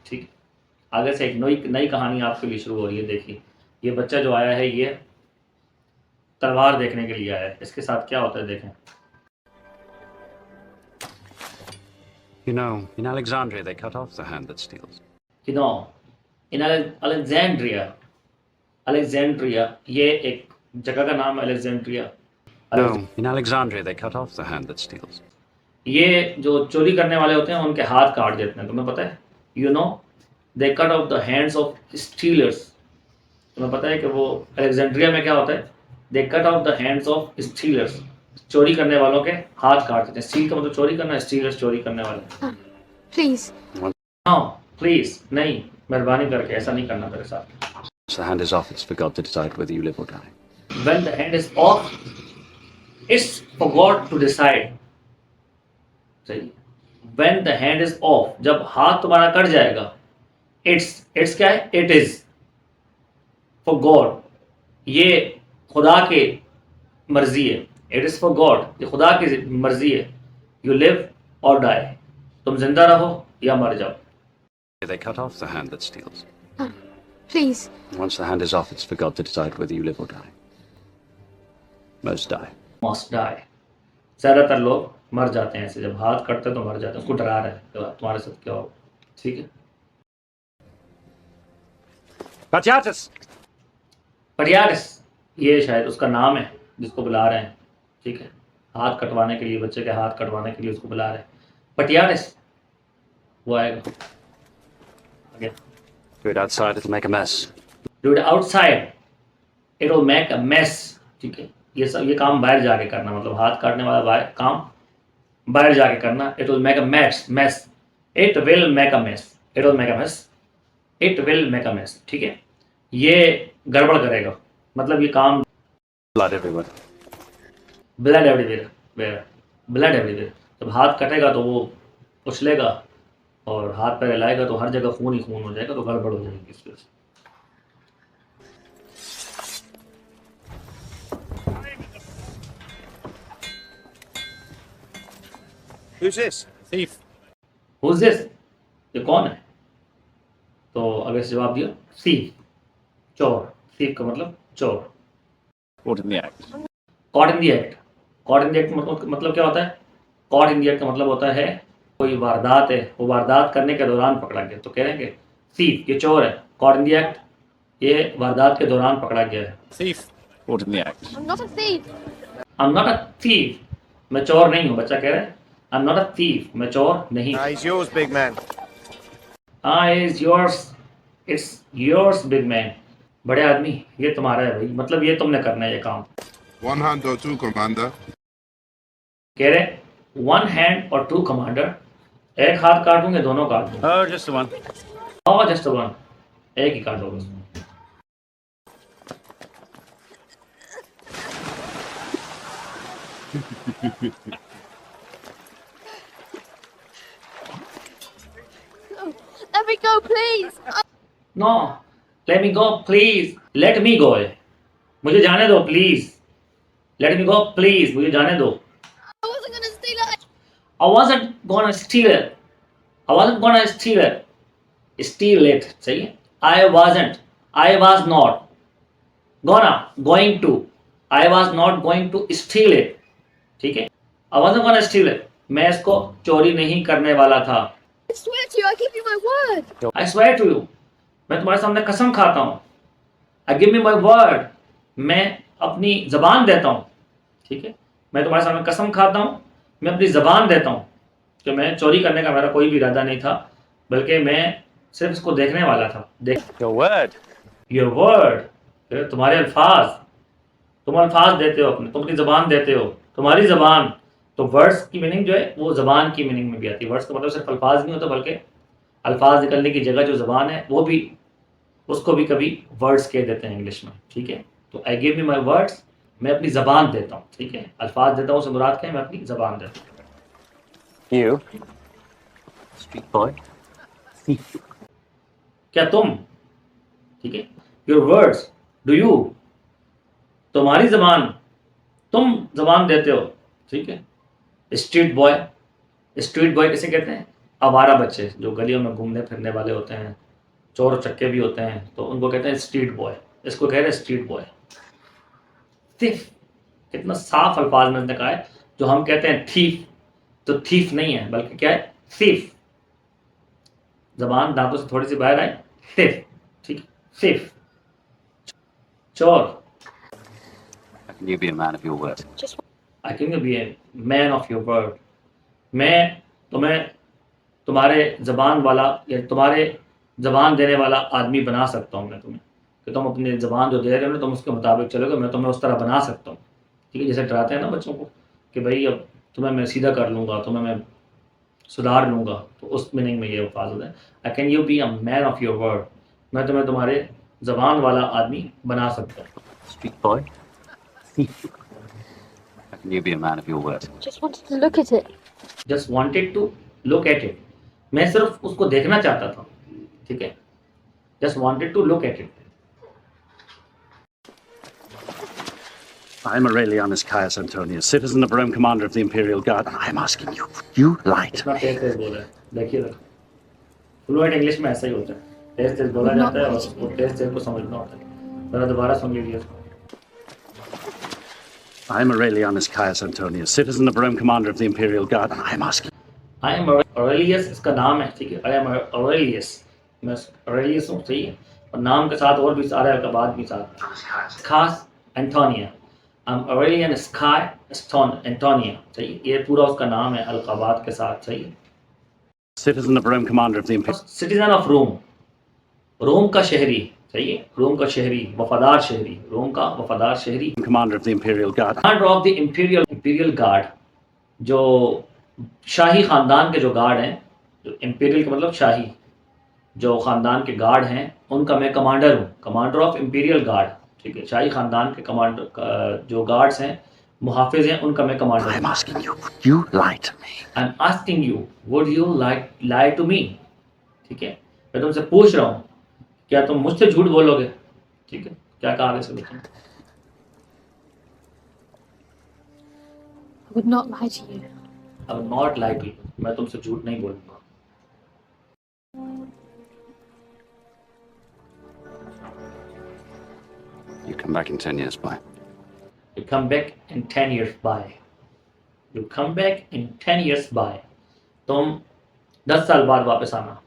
ठीक है, आगे से एक नई नई कहानी आपके लिए शुरू हो रही है। देखिए, ये बच्चा जो आया है ये तलवार देखने के लिए आया है, इसके साथ क्या होता है देखें। You know, in Alexandria they cut off the hand that steals. You know, in Alexandria, ये एक जगह का नाम है Alexandria. No, in Alexandria they cut off the hand that steals. ये जो चोरी करने वाले होते हैं उनके हाथ काट देते हैं, तुम्हें पता है? You know they cut off the hands of stealers. तुम्हें पता है कि वो अलेक्जेंड्रिया में क्या होता है? They cut off the hands of stealers, चोरी करने वालों के हाथ काट देते हैं। स्टील का मतलब चोरी करना, स्टीलर्स चोरी करने वाले। प्लीज नो प्लीज, नहीं, मेहरबानी करके ऐसा नहीं करना मेरे साथ। Once the hand is off, it's for God to decide whether you live or die. When the hand is off, it's for God to decide. सही। When the hand is off, जब हाथ तुम्हारा कट जाएगा, it's क्या है? It is for God, ये खुदा की मर्जी है। It is for God, ये खुदा की मर्जी है। You live or die, तुम जिंदा रहो या मर जाओ। They cut off the hand that steals. Please Once the hand is off, it's for God to decide whether you live or die. Most die. Must die, ज्यादातर लोग मर जाते हैं ऐसे, जब हाथ कटते तो मर जाते हैं। उसको डरा रहे हैं तुम्हारे साथ क्या हो, ठीक है? Patiatus! परियारिस, ये शायद उसका नाम है जिसको बुला रहे हैं, ठीक है? हाथ कटवाने के लिए, बच्चे के हाथ कटवाने के लिए उसको बुला रहे हैं। पटियारिस वो आएगा आगे। Do it outside, it'll make a mess. Do it outside, it will make a mess, ठीक है? ये काम बाहर जाके करना, मतलब हाथ काटने वाला काम बाहर जाके करना। It will make a mess. It will make a mess. It will make a mess. It will make a mess, ठीक है? ये गड़बड़ करेगा, मतलब ये काम Blood everywhere. Blood everywhere, blood everywhere. जब हाथ कटेगा तो वो उछलेगा और हाथ पैर हिलाएगा तो हर जगह खून ही खून हो जाएगा, तो गड़बड़ हो जाएगी इस वजह से। Who's this? Thief. Who's this? ये कौन है? तो अगर इस जवाब दिया thief, चोर। thief का मतलब चोर। Caught in the act. Caught in the act. Caught in the act मतलब क्या होता है? Caught in the act का मतलब होता है कोई वारदात है, वो वारदात करने के दौरान पकड़ा गया, तो कह रहे हैं कि thief ये चोर है। Caught in the act, ये वारदात के दौरान पकड़ा गया है। Thief. Caught in the act. I'm not a thief. I'm not a thief, मैं चोर नहीं हूँ। बच्चा कह रहा है I'm not a thief, मैं चोर नहीं हूँ। He's yours, big man. Is yours, it's yours, big man. बड़े आदमी, ये तुम्हारा है भाई, मतलब ये तुमने करना है ये काम। One hand or two, Commander. कह रहे one hand or two, commander, एक हाथ काटूंगे, दोनों काट दूंगा। Oh, just the one. Oh, just one, एक ही काटोगे उसमें। Let me go, please. No, let me go, please. Let me go है, मुझे जाने दो please. Let me go, please, मुझे जाने दो। I wasn't gonna steal it. I wasn't gonna steal it. I wasn't gonna steal it. Steal it, सही है? I wasn't, I was not gonna, going to, I was not going to steal it, ठीक है? I wasn't gonna steal it, मैं इसको चोरी नहीं करने वाला था। I swear to you, I give you my word. I swear to you, मैं तुम्हारे सामने कसम खाता हूँ। I give me my word, मैं अपनी जबान देता हूँ, ठीक है? मैं तुम्हारे सामने कसम खाता हूँ, मैं अपनी जबान देता हूँ कि मैं चोरी करने का मेरा कोई भी इरादा नहीं था, बल्कि मैं सिर्फ इसको देखने वाला था। Your word. Your word, तुम्हारे अल्फाज, तुम अल्फाज देते हो अपने, तुम अपनी जबान देते हो, तुम्हारी जबान। तो वर्ड्स की मीनिंग जो है वो जबान की मीनिंग में भी आती है। वर्ड्स का मतलब सिर्फ अल्फाज नहीं होता, बल्कि अल्फाज निकलने की जगह जो जबान है वो भी, उसको भी कभी वर्ड्स कह देते हैं इंग्लिश में, ठीक है? तो I give me my words, मैं अपनी जबान देता हूँ, ठीक है? अल्फाज देता हूँ से मुराद क्या है? मैं अपनी जबान देता हूँ। You. Street boy. Thief. क्या तुम, ठीक है? योर वर्ड्स, डू यू, तुम्हारी जबान, तुम जबान देते हो, ठीक है? स्ट्रीट बॉय, स्ट्रीट बॉय किसे कहते हैं? आवारा बच्चे जो गलियों में घूमने फिरने वाले होते हैं, चोर चक्के भी होते हैं, तो उनको कहते हैं स्ट्रीट बॉय। इसको कह रहे हैं स्ट्रीट बॉय। थिफ, कितना साफ अल्फाज में उसने कहा है। जो हम कहते हैं थीफ, तो थीफ नहीं है बल्कि क्या है, थिफ। जबान दांतों से थोड़ी सी बाहर आई, थिफ, ठीक है, थिफ। चोर, Can you be a man of your word? I can be a man of your word. मैं तुम्हें तुम्हारे जबान वाला या तुम्हारे जबान देने वाला आदमी बना सकता हूँ। मैं तुम्हें कि तुम अपनी जबान जो दे रहे हो ना, तुम उसके मुताबिक चलोगे, मैं तुम्हें उस तरह बना सकता हूँ। ठीक है, जैसे डराते हैं ना बच्चों को कि भाई अब तुम्हें मैं सीधा कर लूँगा, तुम्हें मैं सुधार लूँगा, तो उस मीनिंग में ये अल्फाज होता है। I can you be a man of your word, मैं तुम्हें तुम्हारे जबान वाला आदमी बना सकता हूँ। Street boy? How can you be a man of your word? Just wanted to look at it. Just wanted to look at it, मैं सिर्फ उसको देखना चाहता था। ठीक है, just wanted to look at it. I'm Aurelianus Caius Antonius, citizen of Rome, commander of the Imperial Guard, and I'm asking you, would you lie to इतना me? तेज तेज बोला है, देखिए देखो, फ्लुएंट इंग्लिश में ऐसा ही होता है, तेज तेज बोला जाता है और वो तेज तेज को समझना होता है। जरा दोबारा सुन लीजिए इसको। I'm Aurelianus Caius Antonius, citizen of Rome, commander of the Imperial Guard, and I'm asking I am Aurelius इसका नाम है। ठीक है, आई एम ऑरेलियस, मैं ऑरेलियस हूँ, सही है, और नाम के साथ और भी सारे अलकाबात भी साथ, खास एंटोनिया। आई एम ऑरेलियन स्काई एंटोनिया, सही है, ये पूरा उसका नाम है अलकाबात के साथ, सही है। citizen of Rome, commander of the Imperial citizen of Rome, Rome का शहरी, सही है, रोम का शहरी, वफादार शहरी, रोम का वफादार शहरी। commander of the Imperial Guard, commander of the imperial guard, जो शाही खानदान के जो गार्ड हैं, जो इंपीरियल का मतलब शाही, जो खानदान के गार्ड हैं उनका मैं कमांडर हूँ, कमांडर ऑफ इंपीरियल गार्ड। ठीक है, शाही खानदान के कमांडर जो गार्ड्स हैं, मुहाफिज हैं, उनका मैं कमांडर I'm हूँ। asking you, would you lie to me? I am asking you, would you lie to me. ठीक है, मैं तुमसे पूछ रहा हूँ, क्या तुम मुझसे झूठ बोलोगे। ठीक है, क्या कहा आगे से बच्चों। I would not lie to you. I will not lie to you, मैं तुमसे झूठ नहीं बोलूंगा। You come back in 10 years, bye. You come back in 10 years by. You come back in 10 years by. तुम 10 साल बाद वापस आना।